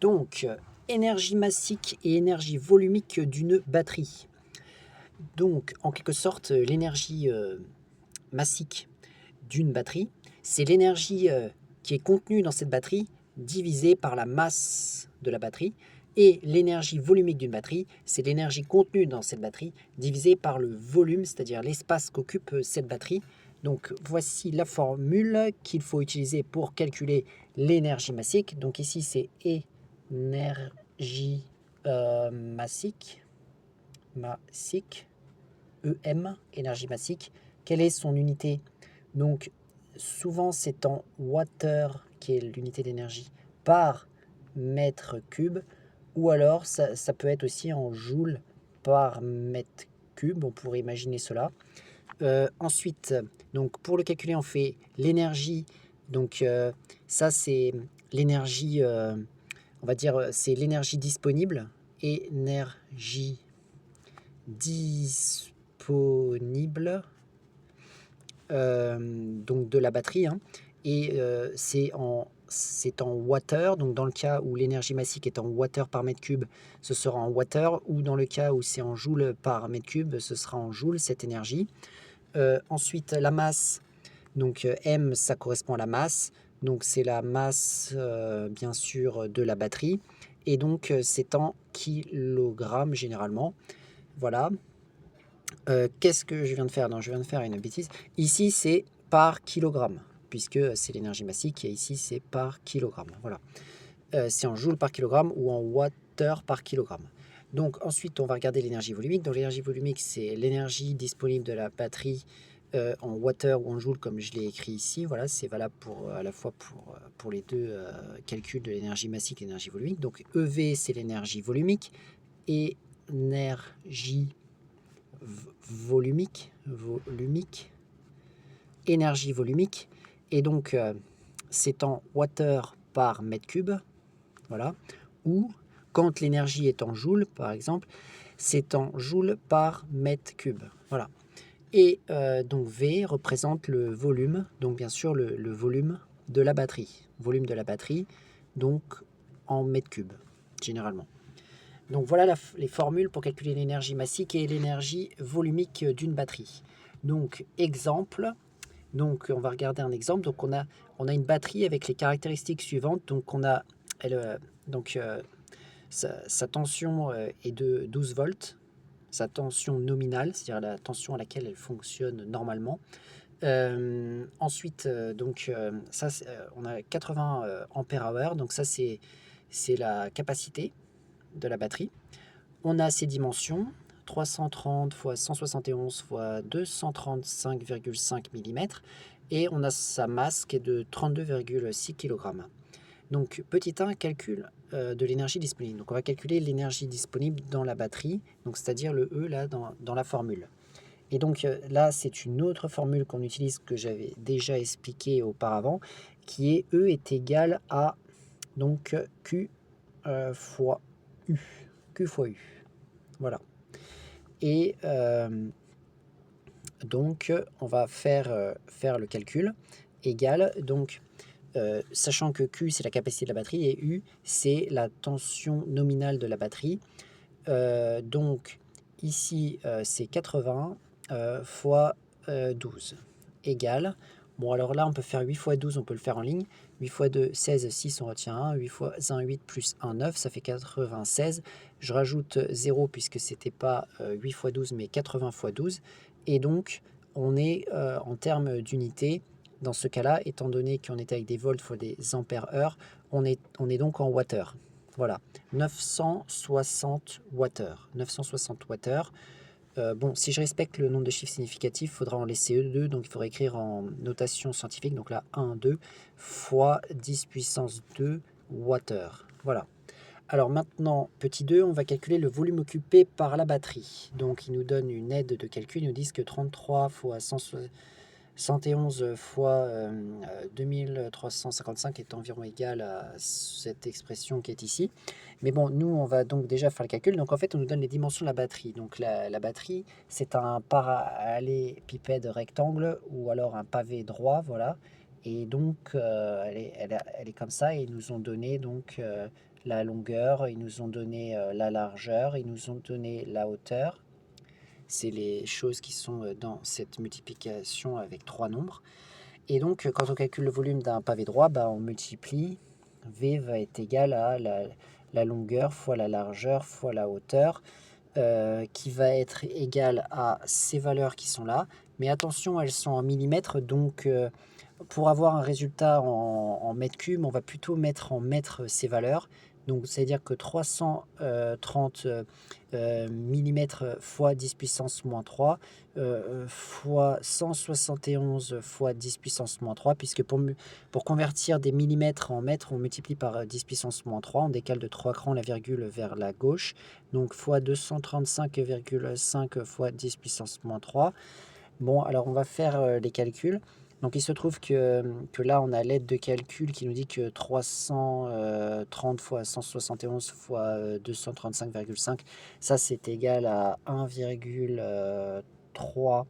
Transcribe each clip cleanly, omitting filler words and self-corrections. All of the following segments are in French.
Donc, énergie massique et énergie volumique d'une batterie. Donc, en quelque sorte, l'énergie massique d'une batterie, c'est l'énergie qui est contenue dans cette batterie divisée par la masse de la batterie. Et l'énergie volumique d'une batterie, c'est l'énergie contenue dans cette batterie divisée par le volume, c'est-à-dire l'espace qu'occupe cette batterie. Donc voici la formule qu'il faut utiliser pour calculer l'énergie massique. Donc ici c'est énergie massique, EM, énergie massique. Quelle est son unité? Donc souvent c'est en water qui est l'unité d'énergie par mètre cube, ou alors ça peut être aussi en joule par mètre cube, on pourrait imaginer cela. Ensuite, donc pour le calculer, on fait l'énergie. Donc ça c'est l'énergie, on va dire, c'est l'énergie disponible. Énergie disponible donc de la batterie, hein. Et c'est en water, donc dans le cas où l'énergie massique est en water par mètre cube, ce sera en water, ou dans le cas où c'est en joule par mètre cube, ce sera en joule cette énergie. Ensuite, la masse, donc M, ça correspond à la masse, donc c'est la masse bien sûr de la batterie, et donc c'est en kilogrammes généralement. Voilà. Qu'est-ce que je viens de faire? Non, je viens de faire une bêtise. Ici, c'est par kilogramme, puisque c'est l'énergie massique, et ici, c'est par kilogramme. Voilà. C'est en joule par kilogramme ou en water par kilogramme. Donc ensuite, on va regarder l'énergie volumique. Donc l'énergie volumique, c'est l'énergie disponible de la batterie en water ou en joule, comme je l'ai écrit ici. Voilà, c'est valable pour, à la fois pour les deux calculs de l'énergie massique et l'énergie volumique. Donc EV, c'est l'énergie volumique. Énergie volumique, énergie volumique, et donc c'est en water par mètre cube, voilà, ou quand l'énergie est en joule, par exemple, c'est en joule par mètre cube, voilà. Et donc V représente le volume, donc bien sûr le volume de la batterie, donc en mètre cube, généralement. Donc voilà les formules pour calculer l'énergie massique et l'énergie volumique d'une batterie. Donc exemple, donc on va regarder un exemple. Donc on a une batterie avec les caractéristiques suivantes. Donc on a sa tension est de 12 volts, sa tension nominale, c'est-à-dire la tension à laquelle elle fonctionne normalement. Ensuite, ça, on a 80 ampères hour, donc ça c'est la capacité de la batterie. On a ses dimensions, 330 x 171 x 235,5 mm, et on a sa masse qui est de 32,6 kg. Donc petit 1, calcul de l'énergie disponible. Donc on va calculer l'énergie disponible dans la batterie, donc c'est-à-dire le E là dans la formule. Et donc là, c'est une autre formule qu'on utilise, que j'avais déjà expliqué auparavant, qui est E est égal à donc Q fois U. Q fois U. Voilà. Et donc on va faire le calcul égal, donc sachant que Q c'est la capacité de la batterie et U c'est la tension nominale de la batterie. Donc ici c'est 80 fois 12 égale, bon alors là on peut faire 8 fois 12, on peut le faire en ligne, 8 fois 2, 16, 6, on retient 1, 8 fois 1, 8, plus 1, 9, ça fait 96, je rajoute 0 puisque c'était pas 8 fois 12 mais 80 fois 12, et donc on est en termes d'unité, dans ce cas-là, étant donné qu'on était avec des volts fois des ampères heure, on est donc en wattheure. Voilà, 960 wattheure. 960 wattheure. Bon, si je respecte le nombre de chiffres significatifs, il faudra en laisser 2, donc il faudra écrire en notation scientifique, donc là 1, 2, fois 10 puissance 2 wattheure. Voilà. Alors maintenant, petit 2, on va calculer le volume occupé par la batterie. Donc il nous donne une aide de calcul, ils nous disent que 33 fois 111 fois 2355 est environ égal à cette expression qui est ici. Mais bon, nous, on va donc déjà faire le calcul. Donc en fait, on nous donne les dimensions de la batterie. Donc la batterie, c'est un parallélépipède rectangle ou alors un pavé droit, voilà. Et donc, elle est comme ça, et ils nous ont donné donc la longueur, ils nous ont donné la largeur, ils nous ont donné la hauteur. C'est les choses qui sont dans cette multiplication avec trois nombres. Et donc, quand on calcule le volume d'un pavé droit, bah, on multiplie. V va être égal à la longueur fois la largeur fois la hauteur, qui va être égale à ces valeurs qui sont là. Mais attention, elles sont en millimètres, donc pour avoir un résultat en mètres cubes, on va plutôt mettre en mètres ces valeurs. Donc, c'est-à-dire que 330 millimètres fois 10 puissance moins 3 fois 171 fois 10 puissance moins 3, puisque pour convertir des millimètres en mètres, on multiplie par 10 puissance moins 3, on décale de 3 crans la virgule vers la gauche, donc fois 235,5 fois 10 puissance moins 3. Bon, alors on va faire les calculs. Donc il se trouve que là, on a l'aide de calcul qui nous dit que 330 fois 171 fois 235,5, ça c'est égal à 1,3.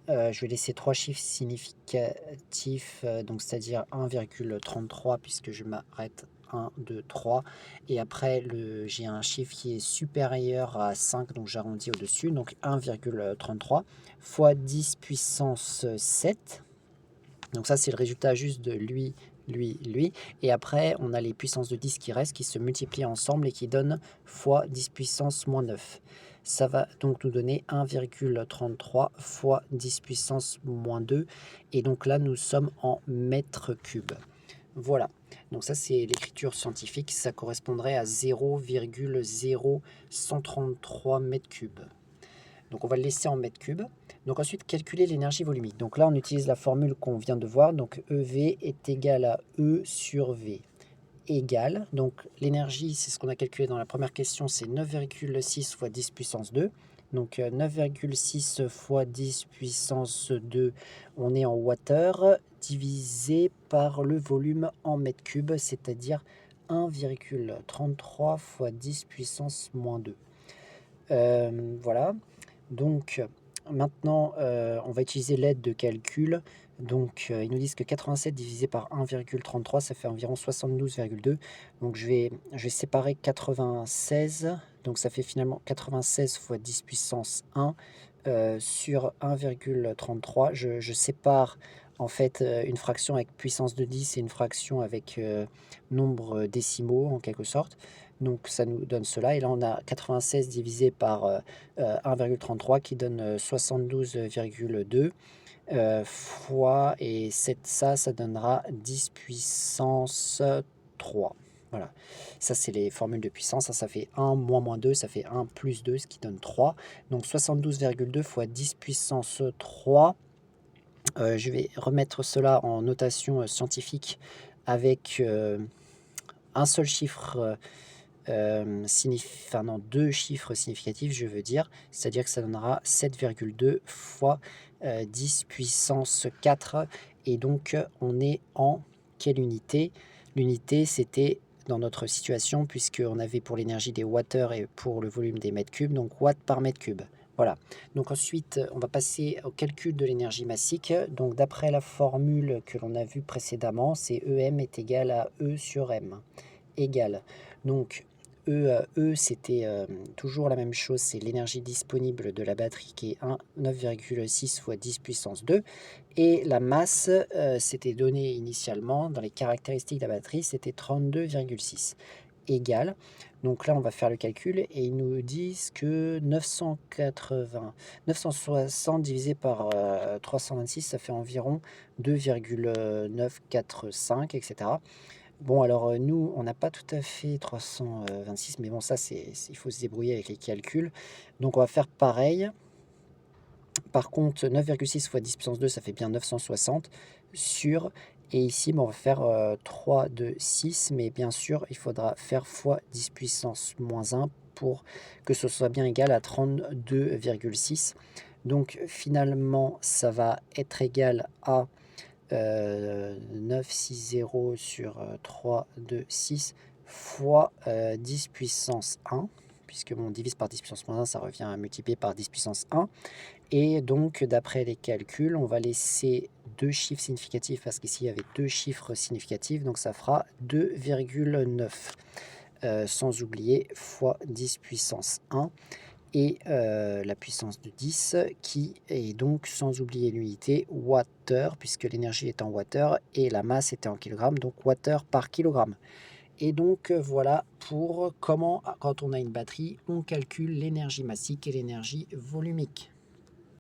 Je vais laisser trois chiffres significatifs, donc c'est-à-dire 1,33 puisque je m'arrête 1, 2, 3. Et après, j'ai un chiffre qui est supérieur à 5, donc j'arrondis au-dessus, donc 1,33 fois 10 puissance 7. Donc ça, c'est le résultat juste de lui, lui, lui. Et après, on a les puissances de 10 qui restent, qui se multiplient ensemble et qui donnent fois 10 puissance moins 9. Ça va donc nous donner 1,33 fois 10 puissance moins 2. Et donc là, nous sommes en mètres cubes. Voilà. Donc ça, c'est l'écriture scientifique. Ça correspondrait à 0,0133 mètres cubes. Donc on va le laisser en mètres cubes. Donc ensuite, calculer l'énergie volumique. Donc là, on utilise la formule qu'on vient de voir. Donc EV est égal à E sur V égale. Donc l'énergie, c'est ce qu'on a calculé dans la première question, c'est 9,6 fois 10 puissance 2. Donc 9,6 fois 10 puissance 2, on est en wattheure, divisé par le volume en mètres cubes, c'est-à-dire 1,33 fois 10 puissance moins 2. Voilà. Donc maintenant, on va utiliser l'aide de calcul. Donc ils nous disent que 87 divisé par 1,33, ça fait environ 72,2. Donc je vais séparer 96. Donc ça fait finalement 96 fois 10 puissance 1 sur 1,33. Je sépare en fait une fraction avec puissance de 10 et une fraction avec nombre décimaux en quelque sorte. Donc ça nous donne cela. Et là, on a 96 divisé par 1,33 qui donne 72,2 fois, et ça donnera 10 puissance 3. Voilà. Ça, c'est les formules de puissance. Ça fait 1 moins 2, ça fait 1 plus 2, ce qui donne 3. Donc 72,2 fois 10 puissance 3. Je vais remettre cela en notation scientifique avec un seul chiffre deux chiffres significatifs, je veux dire, c'est-à-dire que ça donnera 7,2 fois 10 puissance 4. Et donc, on est en quelle unité? L'unité, c'était dans notre situation, puisqu'on avait pour l'énergie des wattheures et pour le volume des mètres cubes, donc watts par mètre cube. Voilà. Donc ensuite, on va passer au calcul de l'énergie massique. Donc d'après la formule que l'on a vue précédemment, c'est EM est égal à E sur M. Égal. Donc E, c'était toujours la même chose, c'est l'énergie disponible de la batterie qui est 9,6 fois 10 puissance 2. Et la masse, c'était donné initialement dans les caractéristiques de la batterie, c'était 32,6. Égale. Donc là, on va faire le calcul et ils nous disent que 960 divisé par 326, ça fait environ 2,945, etc. Bon, alors nous, on n'a pas tout à fait 326, mais bon, ça, il faut se débrouiller avec les calculs. Donc, on va faire pareil. Par contre, 9,6 fois 10 puissance 2, ça fait bien 960 sur. Et ici, on va faire 3, 2, 6, mais bien sûr, il faudra faire fois 10 puissance moins 1 pour que ce soit bien égal à 32,6. Donc, finalement, ça va être égal à 960 sur 3, 2, 6 fois 10 puissance 1, puisque on divise par 10 puissance moins 1, ça revient à multiplier par 10 puissance 1. Et donc, d'après les calculs, on va laisser deux chiffres significatifs, parce qu'ici, il y avait deux chiffres significatifs, donc ça fera 2,9. sans oublier fois 10 puissance 1 et la puissance de 10 qui est donc sans oublier l'unité wattheure puisque l'énergie est en wattheure et la masse était en kilogrammes, donc wattheure par kilogramme. Et donc voilà pour comment, quand on a une batterie, on calcule l'énergie massique et l'énergie volumique.